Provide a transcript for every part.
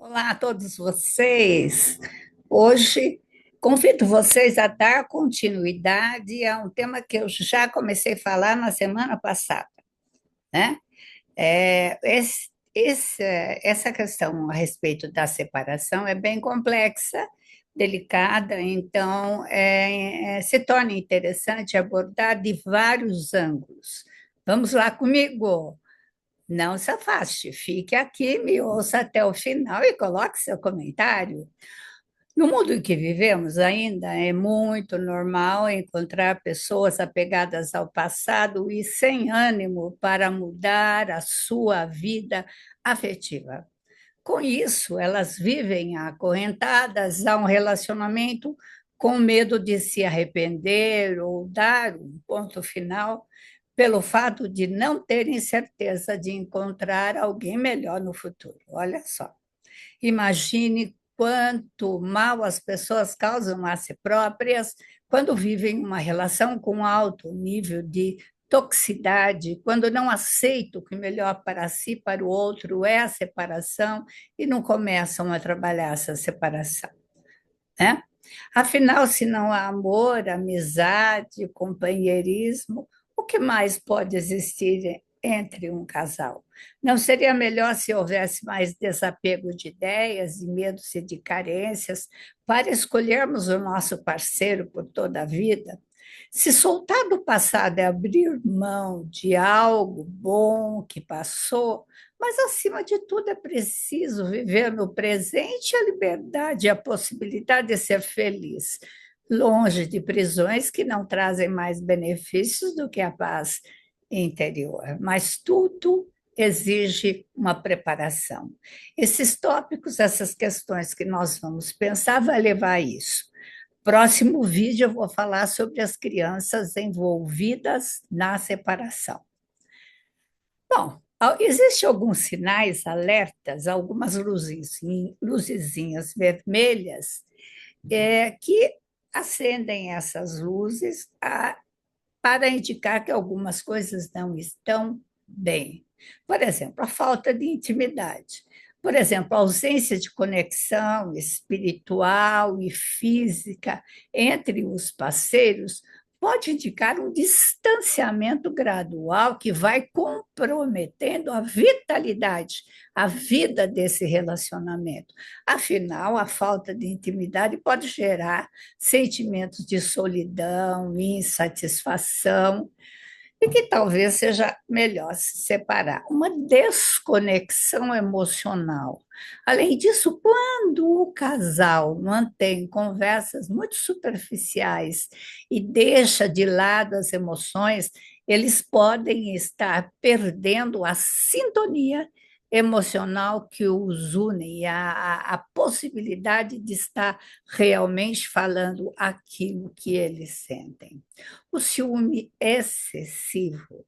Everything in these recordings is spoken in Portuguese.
Olá a todos vocês. Hoje convido vocês a dar continuidade a um tema que eu já comecei a falar na semana passada, né? Essa questão a respeito da separação é bem complexa, delicada, então se torna interessante abordar de vários ângulos. Vamos lá comigo. Não se afaste, fique aqui, me ouça até o final e coloque seu comentário. No mundo em que vivemos, ainda é muito normal encontrar pessoas apegadas ao passado e sem ânimo para mudar a sua vida afetiva. Com isso, elas vivem acorrentadas a um relacionamento com medo de se arrepender ou dar um ponto final pelo fato de não terem certeza de encontrar alguém melhor no futuro. Olha só. Imagine quanto mal as pessoas causam a si próprias quando vivem uma relação com alto nível de toxicidade, quando não aceitam que o melhor para si e para o outro é a separação e não começam a trabalhar essa separação, né? Afinal, se não há amor, amizade, companheirismo, o que mais pode existir entre um casal? Não seria melhor se houvesse mais desapego de ideias, de medos e de carências para escolhermos o nosso parceiro por toda a vida? Se soltar do passado é abrir mão de algo bom que passou, mas, acima de tudo, é preciso viver no presente a liberdade e a possibilidade de ser feliz, longe de prisões que não trazem mais benefícios do que a paz interior. Mas tudo exige uma preparação. Esses tópicos, essas questões que nós vamos pensar, vai levar a isso. Próximo vídeo eu vou falar sobre as crianças envolvidas na separação. Bom, existem alguns sinais, alertas, algumas luzezinhas vermelhas que acendem essas luzes para indicar que algumas coisas não estão bem. Por exemplo, a falta de intimidade. Por exemplo, a ausência de conexão espiritual e física entre os parceiros pode indicar um distanciamento gradual que vai comprometendo a vitalidade, a vida desse relacionamento. Afinal, a falta de intimidade pode gerar sentimentos de solidão, insatisfação, e que talvez seja melhor se separar. Uma desconexão emocional. Além disso, quando o casal mantém conversas muito superficiais e deixa de lado as emoções, eles podem estar perdendo a sintonia emocional que os une, a possibilidade de estar realmente falando aquilo que eles sentem. O ciúme excessivo.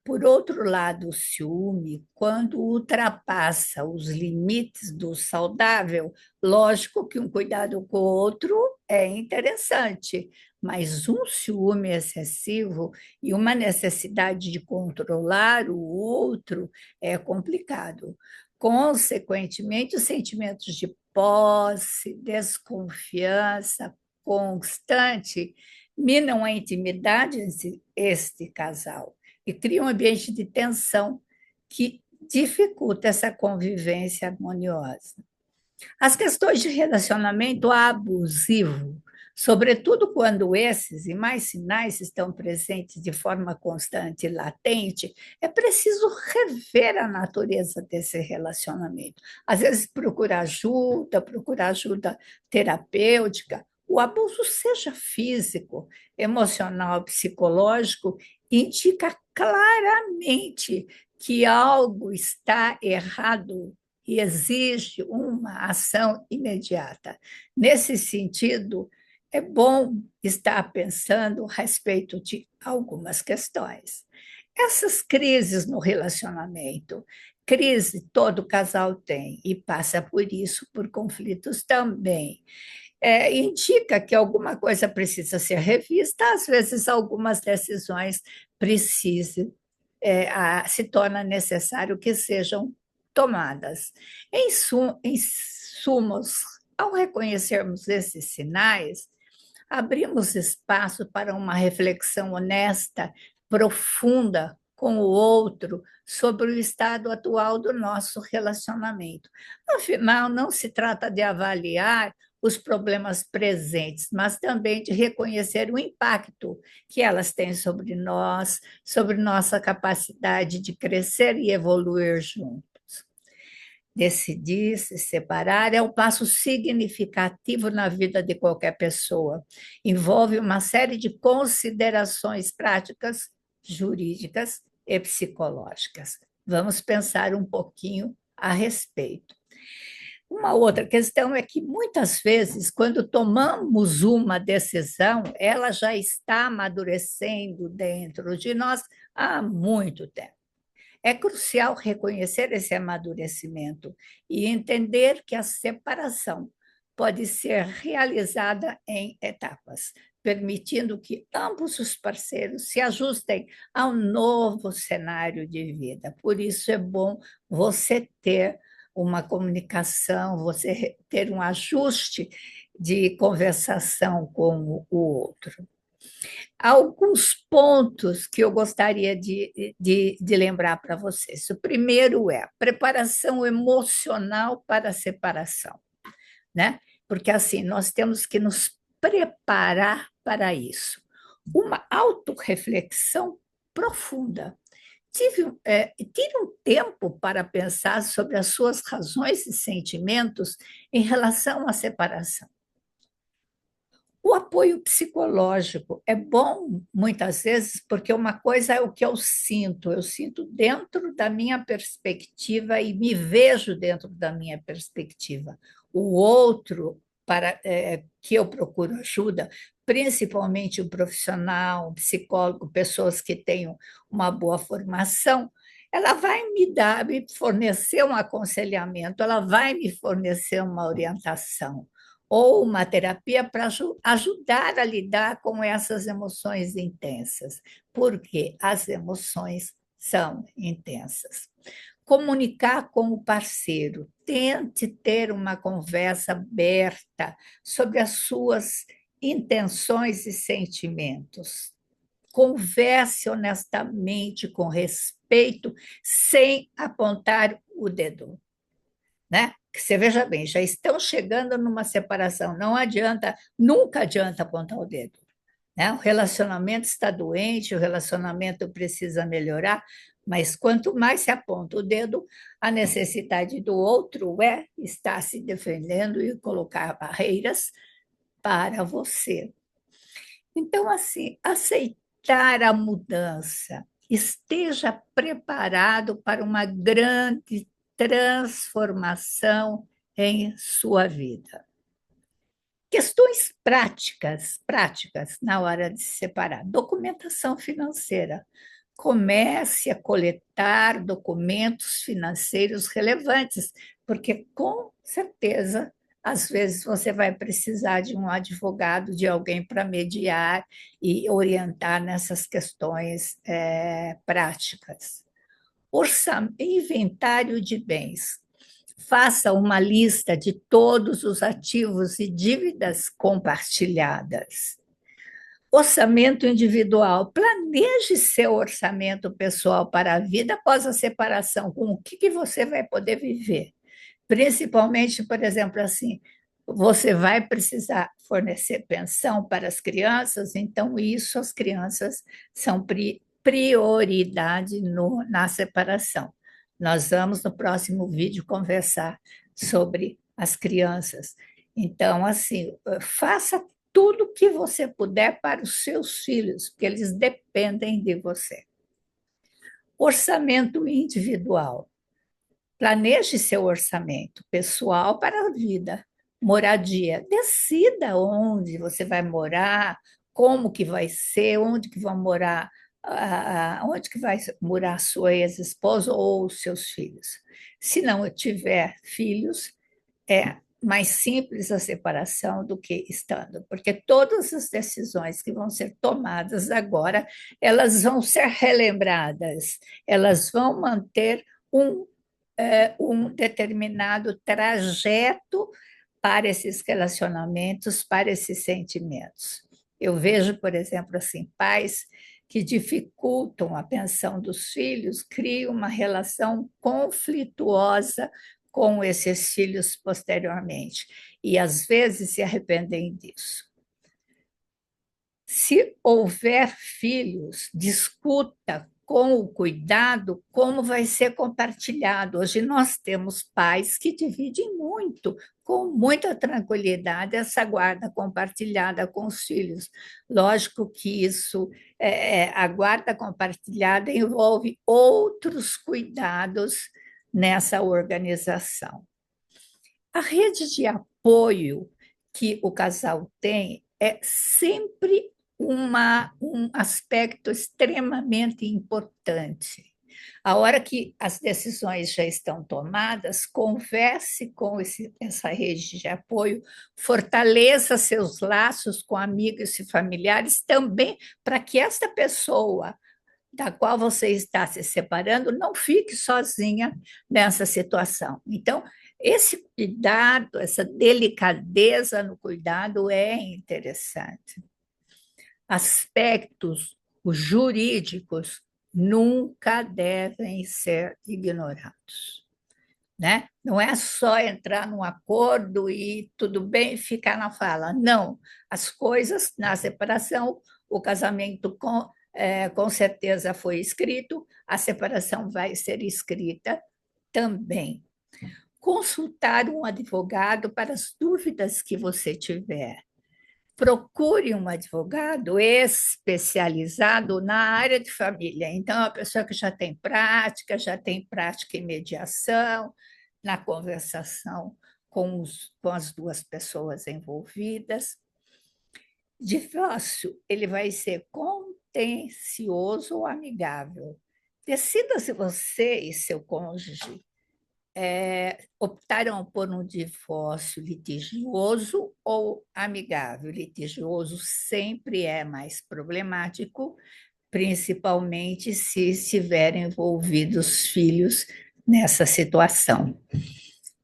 Por outro lado, o ciúme, quando ultrapassa os limites do saudável, lógico que um cuidado com o outro é interessante, mas um ciúme excessivo e uma necessidade de controlar o outro é complicado. Consequentemente, os sentimentos de posse, desconfiança constante minam a intimidade entre este casal e criam um ambiente de tensão que dificulta essa convivência harmoniosa. As questões de relacionamento abusivo, sobretudo quando esses e mais sinais estão presentes de forma constante e latente, é preciso rever a natureza desse relacionamento. Às vezes, procurar ajuda terapêutica. O abuso, seja físico, emocional, psicológico, indica claramente que algo está errado e exige uma ação imediata. Nesse sentido, é bom estar pensando a respeito de algumas questões. Essas crises no relacionamento, crise todo casal tem e passa por isso, por conflitos também. Indica que alguma coisa precisa ser revista, às vezes algumas decisões precisam, se torna necessário que sejam tomadas. Em assumos, ao reconhecermos esses sinais, abrimos espaço para uma reflexão honesta, profunda com o outro sobre o estado atual do nosso relacionamento. Afinal, não se trata de avaliar os problemas presentes, mas também de reconhecer o impacto que elas têm sobre nós, sobre nossa capacidade de crescer e evoluir juntos. Decidir se separar é um passo significativo na vida de qualquer pessoa. Envolve uma série de considerações práticas, jurídicas e psicológicas. Vamos pensar um pouquinho a respeito. Uma outra questão é que, muitas vezes, quando tomamos uma decisão, ela já está amadurecendo dentro de nós há muito tempo. É crucial reconhecer esse amadurecimento e entender que a separação pode ser realizada em etapas, permitindo que ambos os parceiros se ajustem ao novo cenário de vida. Por isso é bom você ter uma comunicação, você ter um ajuste de conversação com o outro. Alguns pontos que eu gostaria de lembrar para vocês. O primeiro é a preparação emocional para a separação, né? Porque assim, nós temos que nos preparar para isso. Uma autorreflexão profunda. Tire um tempo para pensar sobre as suas razões e sentimentos em relação à separação. O apoio psicológico é bom, muitas vezes, porque uma coisa é o que eu sinto dentro da minha perspectiva e me vejo dentro da minha perspectiva. O outro, que eu procuro ajuda, principalmente um profissional, um psicólogo, pessoas que tenham uma boa formação, ela vai me fornecer um aconselhamento, ela vai me fornecer uma orientação ou uma terapia para ajudar a lidar com essas emoções intensas, porque as emoções são intensas. Comunicar com o parceiro, tente ter uma conversa aberta sobre as suas intenções e sentimentos. Converse honestamente, com respeito, sem apontar o dedo, né? Que você veja bem, já estão chegando numa separação, não adianta, nunca adianta apontar o dedo, né? O relacionamento está doente, o relacionamento precisa melhorar, mas quanto mais se aponta o dedo, a necessidade do outro é estar se defendendo e colocar barreiras para você. Então, assim, aceitar a mudança, esteja preparado para uma grande transformação em sua vida. Questões práticas na hora de se separar. Documentação financeira. Comece a coletar documentos financeiros relevantes, porque com certeza, às vezes, você vai precisar de um advogado, de alguém para mediar e orientar nessas questões práticas. Inventário de bens. Faça uma lista de todos os ativos e dívidas compartilhadas. Orçamento individual. Planeje seu orçamento pessoal para a vida após a separação, com o que você vai poder viver. Principalmente, por exemplo, assim, você vai precisar fornecer pensão para as crianças, então isso as crianças são prioridade na separação. Nós vamos, no próximo vídeo, conversar sobre as crianças. Então, assim, faça tudo o que você puder para os seus filhos, porque eles dependem de você. Orçamento individual. Planeje seu orçamento pessoal para a vida. Moradia. Decida onde você vai morar, como que vai ser, onde que vão morar, onde que vai morar sua ex-esposa ou os seus filhos. Se não tiver filhos, é mais simples a separação do que estando, porque todas as decisões que vão ser tomadas agora, elas vão ser relembradas, elas vão manter um um determinado trajeto para esses relacionamentos, para esses sentimentos. Eu vejo, por exemplo, assim, pais que dificultam a pensão dos filhos, criam uma relação conflituosa com esses filhos posteriormente, e às vezes se arrependem disso. Se houver filhos, discuta com o cuidado como vai ser compartilhado. Hoje nós temos pais que dividem muito, com muita tranquilidade, essa guarda compartilhada com os filhos. Lógico que a guarda compartilhada envolve outros cuidados nessa organização. A rede de apoio que o casal tem é sempre um aspecto extremamente importante. A hora que as decisões já estão tomadas, converse com essa rede de apoio, fortaleça seus laços com amigos e familiares também, para que esta pessoa da qual você está se separando não fique sozinha nessa situação. Então, esse cuidado, essa delicadeza no cuidado é interessante. Aspectos jurídicos nunca devem ser ignorados, né? Não é só entrar num acordo e tudo bem ficar na fala. Não, as coisas na separação, o casamento com certeza foi escrito, a separação vai ser escrita também. Consultar um advogado para as dúvidas que você tiver. Procure um advogado especializado na área de família. Então, a pessoa que já tem prática em mediação, na conversação com as duas pessoas envolvidas. Divórcio, ele vai ser contencioso ou amigável. Decida se você e seu cônjuge optaram por um divórcio litigioso ou amigável. Litigioso sempre é mais problemático, principalmente se estiverem envolvidos filhos nessa situação.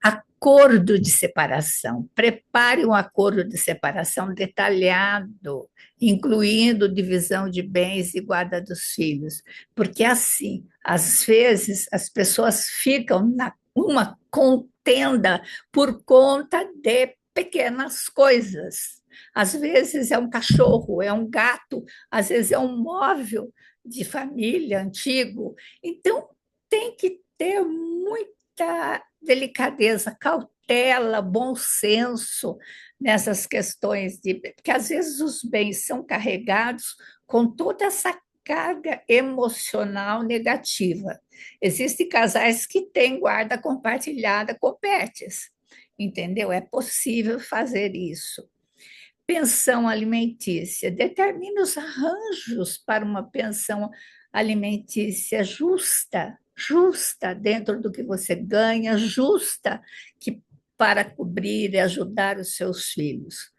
Acordo de separação. Prepare um acordo de separação detalhado, incluindo divisão de bens e guarda dos filhos, porque assim, às vezes, as pessoas ficam numa contenda por conta de pequenas coisas. Às vezes é um cachorro, é um gato, às vezes é um móvel de família antigo. Então, tem que ter muita delicadeza, cautela, bom senso nessas questões, porque às vezes os bens são carregados com toda essa carga emocional negativa. Existem casais que têm guarda compartilhada com pets, entendeu? É possível fazer isso. Pensão alimentícia. Determine os arranjos para uma pensão alimentícia justa dentro do que você ganha, justa para cobrir e ajudar os seus filhos.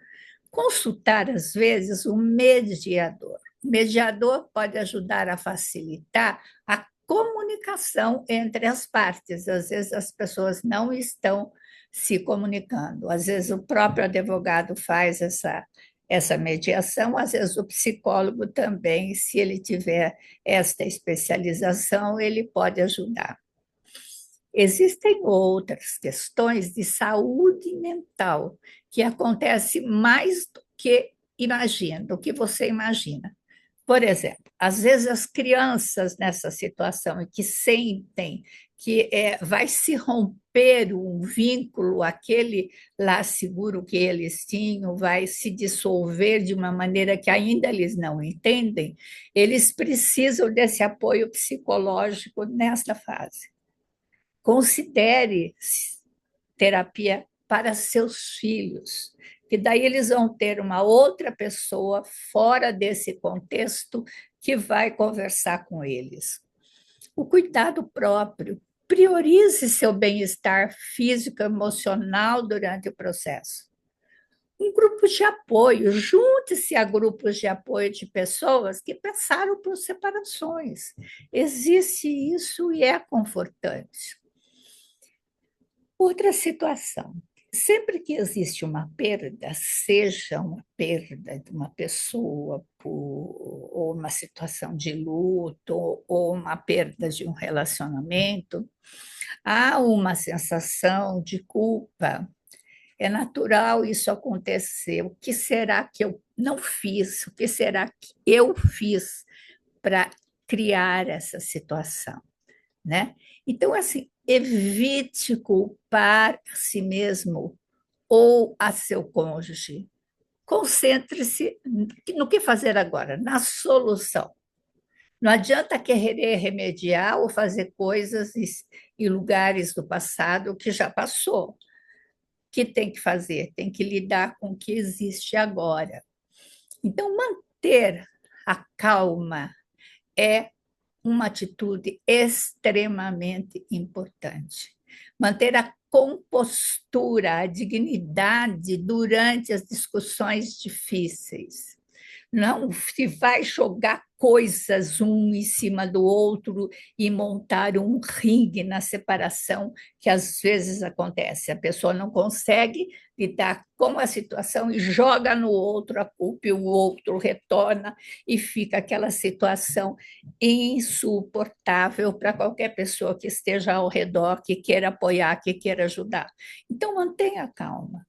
Consultar, às vezes, um mediador. O mediador pode ajudar a facilitar a comunicação entre as partes. Às vezes, as pessoas não estão se comunicando. Às vezes, o próprio advogado faz essa mediação, às vezes, o psicólogo também, se ele tiver esta especialização, ele pode ajudar. Existem outras questões de saúde mental que acontecem mais do que você imagina. Por exemplo, às vezes as crianças nessa situação e que sentem que vai se romper um vínculo, aquele lá seguro que eles tinham, vai se dissolver de uma maneira que ainda eles não entendem, eles precisam desse apoio psicológico nesta fase. Considere terapia para seus filhos, que daí eles vão ter uma outra pessoa fora desse contexto que vai conversar com eles. O cuidado próprio. Priorize seu bem-estar físico e emocional durante o processo. Um grupo de apoio, junte-se a grupos de apoio de pessoas que passaram por separações. Existe isso e é confortante. Outra situação. Sempre que existe uma perda, seja uma perda de uma pessoa ou uma situação de luto, ou uma perda de um relacionamento, há uma sensação de culpa. É natural isso acontecer. O que será que eu não fiz? O que será que eu fiz para criar essa situação, né? Então, assim, evite culpar a si mesmo ou a seu cônjuge. Concentre-se no que fazer agora, na solução. Não adianta querer remediar ou fazer coisas em lugares do passado que já passou. O que tem que fazer? Tem que lidar com o que existe agora. Então, manter a calma é uma atitude extremamente importante. Manter a compostura, a dignidade durante as discussões difíceis. Não se vai jogar coisas um em cima do outro e montar um ringue na separação, que às vezes acontece. A pessoa não consegue lidar com a situação e joga no outro a culpa, e o outro retorna, e fica aquela situação insuportável para qualquer pessoa que esteja ao redor, que queira apoiar, que queira ajudar. Então, mantenha calma.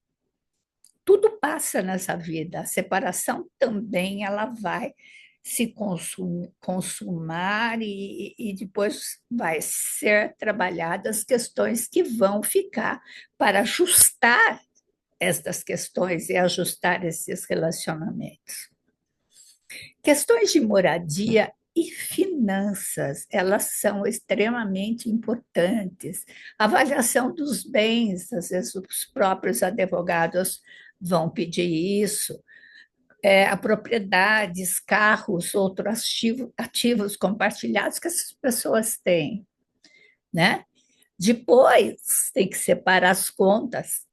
Tudo passa nessa vida. A separação também ela vai se consumar e depois vai ser trabalhadas as questões que vão ficar para ajustar estas questões e ajustar esses relacionamentos. Questões de moradia e finanças, elas são extremamente importantes. A avaliação dos bens, às vezes os próprios advogados vão pedir isso. A propriedades, carros, outros ativos compartilhados que essas pessoas têm, né? Depois, tem que separar as contas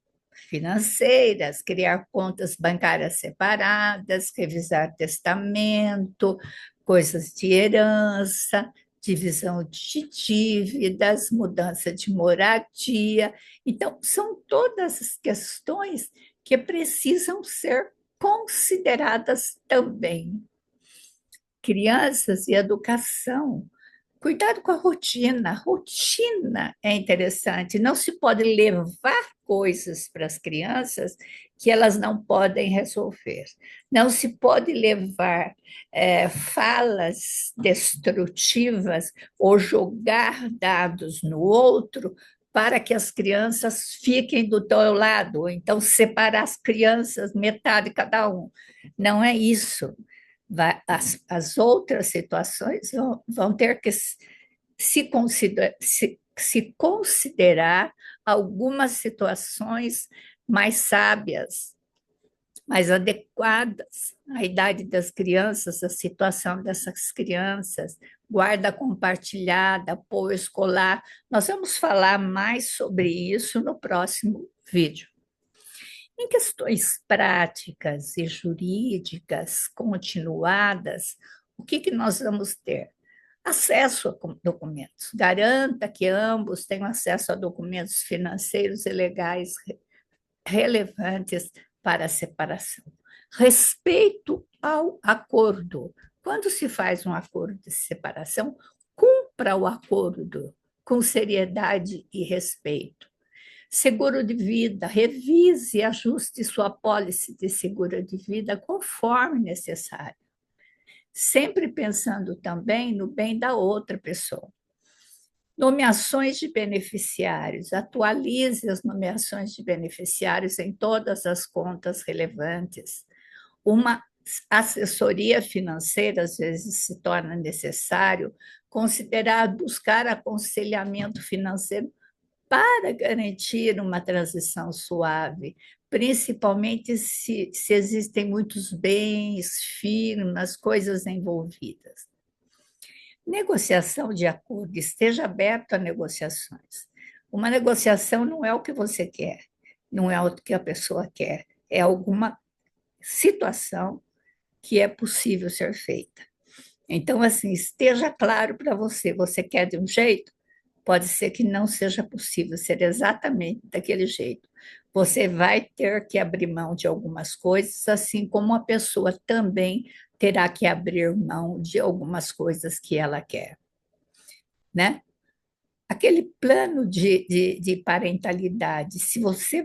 financeiras, criar contas bancárias separadas, revisar testamento, coisas de herança, divisão de dívidas, mudança de moradia. Então, são todas as questões que precisam ser consideradas também. Crianças e educação. Cuidado com a rotina. A rotina é interessante. Não se pode levar coisas para as crianças que elas não podem resolver. Não se pode levar falas destrutivas ou jogar dados no outro para que as crianças fiquem do teu lado, ou então separar as crianças, metade cada um. Não é isso. As outras situações vão ter que se considerar algumas situações mais sábias, mais adequadas à idade das crianças, à situação dessas crianças, guarda compartilhada, apoio escolar. Nós vamos falar mais sobre isso no próximo vídeo. Em questões práticas e jurídicas continuadas, o que nós vamos ter? Acesso a documentos. Garanta que ambos tenham acesso a documentos financeiros e legais relevantes para a separação. Respeito ao acordo. Quando se faz um acordo de separação, cumpra o acordo com seriedade e respeito. Seguro de vida, revise e ajuste sua apólice de seguro de vida conforme necessário, sempre pensando também no bem da outra pessoa. Nomeações de beneficiários, atualize as nomeações de beneficiários em todas as contas relevantes. Uma assessoria financeira, às vezes, se torna necessário considerar buscar aconselhamento financeiro para garantir uma transição suave, principalmente se existem muitos bens, firmas, coisas envolvidas. Negociação de acordo, esteja aberto a negociações. Uma negociação não é o que você quer, não é o que a pessoa quer, é alguma situação que é possível ser feita. Então, assim, esteja claro para você, você quer de um jeito? pode ser que não seja possível ser exatamente daquele jeito. Você vai ter que abrir mão de algumas coisas, assim como a pessoa também terá que abrir mão de algumas coisas que ela quer, né? Aquele plano de parentalidade, se você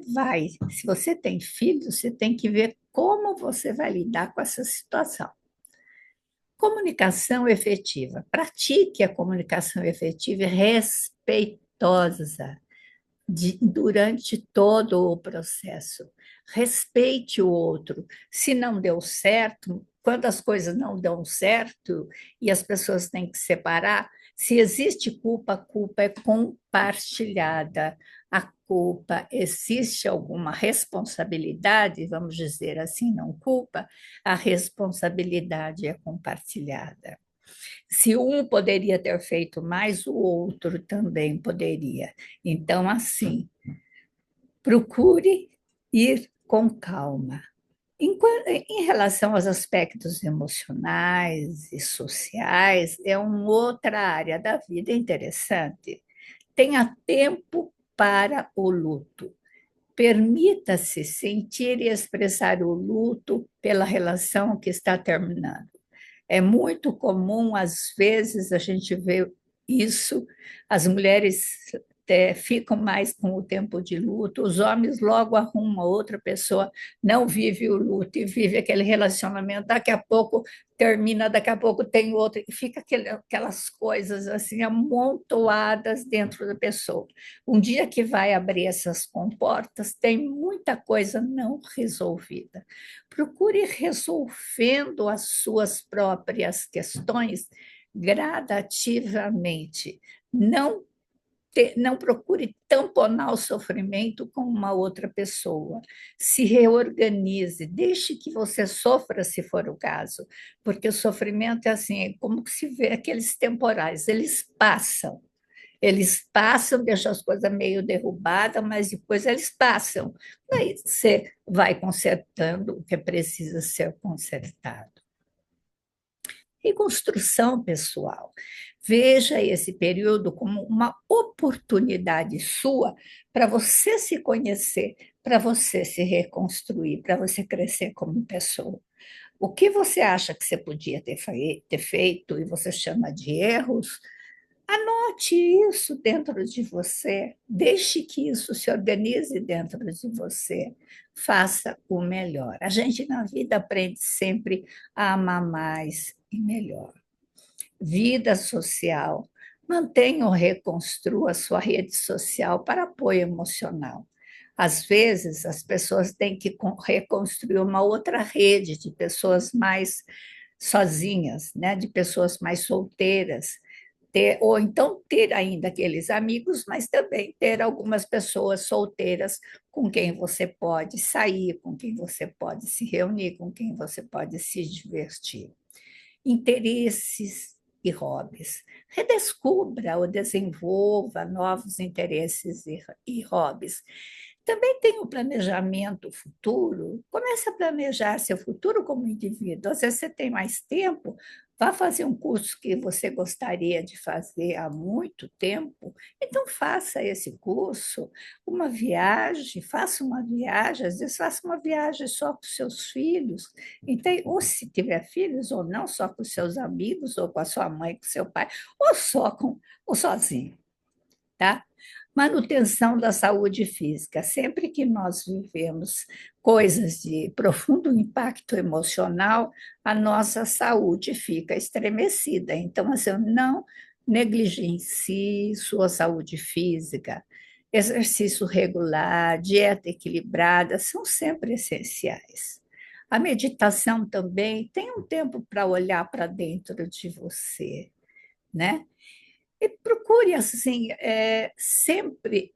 tem filhos, você tem que ver como você vai lidar com essa situação. Comunicação efetiva. Pratique a comunicação efetiva e respeitosa durante todo o processo. Respeite o outro. Se não deu certo, quando as coisas não dão certo e as pessoas têm que separar, se existe culpa, a culpa é compartilhada. A culpa, existe alguma responsabilidade, vamos dizer assim, não culpa, a responsabilidade é compartilhada. Se um poderia ter feito mais, o outro também poderia. Então, assim, procure ir com calma. Em relação aos aspectos emocionais e sociais, é uma outra área da vida interessante. Tenha tempo para o luto. Permita-se sentir e expressar o luto pela relação que está terminando. É muito comum, às vezes, a gente vê isso, as mulheres ficam mais com o tempo de luto, os homens logo arrumam outra pessoa, não vive o luto e vive aquele relacionamento, daqui a pouco termina, daqui a pouco tem outro, e fica aquelas coisas assim amontoadas dentro da pessoa. Um dia que vai abrir essas comportas, tem muita coisa não resolvida. Procure resolvendo as suas próprias questões gradativamente. Não procure tamponar o sofrimento com uma outra pessoa. Se reorganize, deixe que você sofra, se for o caso, porque o sofrimento é assim, é como se vê aqueles temporais, eles passam, deixam as coisas meio derrubadas, mas depois eles passam. Daí você vai consertando o que precisa ser consertado. Reconstrução pessoal. Veja esse período como uma oportunidade sua para você se conhecer, para você se reconstruir, para você crescer como pessoa. O que você acha que você podia ter feito e você chama de erros, anote isso dentro de você, deixe que isso se organize dentro de você, faça o melhor. A gente na vida aprende sempre a amar mais e melhor. Vida social. Mantenha ou reconstrua a sua rede social para apoio emocional. Às vezes, as pessoas têm que reconstruir uma outra rede de pessoas mais sozinhas, né? De pessoas mais solteiras, ou então ter ainda aqueles amigos, mas também ter algumas pessoas solteiras com quem você pode sair, com quem você pode se reunir, com quem você pode se divertir. Interesses e hobbies. Redescubra ou desenvolva novos interesses e hobbies. Também tem o planejamento futuro. Comece a planejar seu futuro como indivíduo. Às vezes você tem mais tempo, vá fazer um curso que você gostaria de fazer há muito tempo, então faça esse curso, uma viagem, faça uma viagem, às vezes faça uma viagem só com seus filhos, então, ou se tiver filhos ou não, só com seus amigos, ou com a sua mãe, com seu pai, ou sozinho, tá? Manutenção da saúde física. Sempre que nós vivemos coisas de profundo impacto emocional, a nossa saúde fica estremecida. Então, assim, não negligencie sua saúde física. Exercício regular, dieta equilibrada são sempre essenciais. A meditação também tem um tempo para olhar para dentro de você, né? E procure, assim, sempre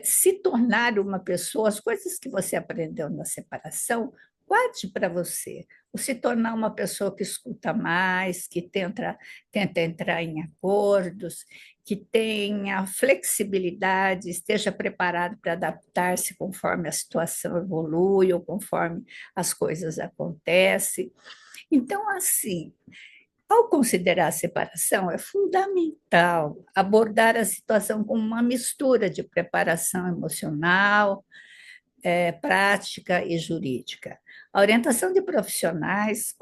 se tornar uma pessoa, as coisas que você aprendeu na separação, guarde para você. Ou se tornar uma pessoa que escuta mais, que tenta entrar em acordos, que tenha flexibilidade, esteja preparado para adaptar-se conforme a situação evolui ou conforme as coisas acontecem. Então, assim, Ao considerar a separação, é fundamental abordar a situação com uma mistura de preparação emocional, prática e jurídica. A orientação de profissionais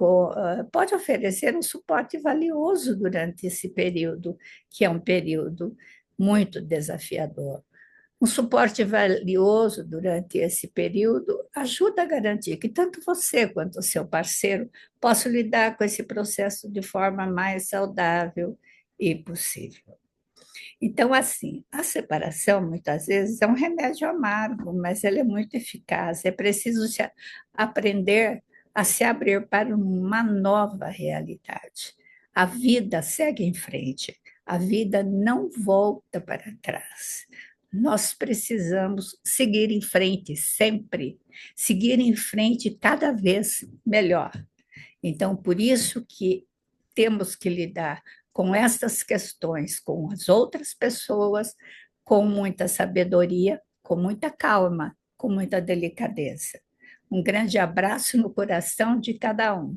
pode oferecer um suporte valioso durante esse período, que é um período muito desafiador. Um suporte valioso durante esse período ajuda a garantir que tanto você quanto o seu parceiro possam lidar com esse processo de forma mais saudável e possível. Então, assim, a separação, muitas vezes, é um remédio amargo, mas ele é muito eficaz. É preciso aprender a se abrir para uma nova realidade. A vida segue em frente, a vida não volta para trás. Nós precisamos seguir em frente sempre, seguir em frente cada vez melhor. Então, por isso que temos que lidar com essas questões, com as outras pessoas, com muita sabedoria, com muita calma, com muita delicadeza. Um grande abraço no coração de cada um.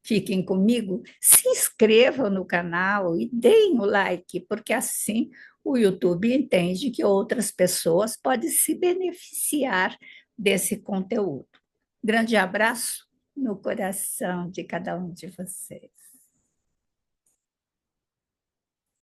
Fiquem comigo, se inscrevam no canal e deem o like, porque assim o YouTube entende que outras pessoas podem se beneficiar desse conteúdo. Grande abraço no coração de cada um de vocês.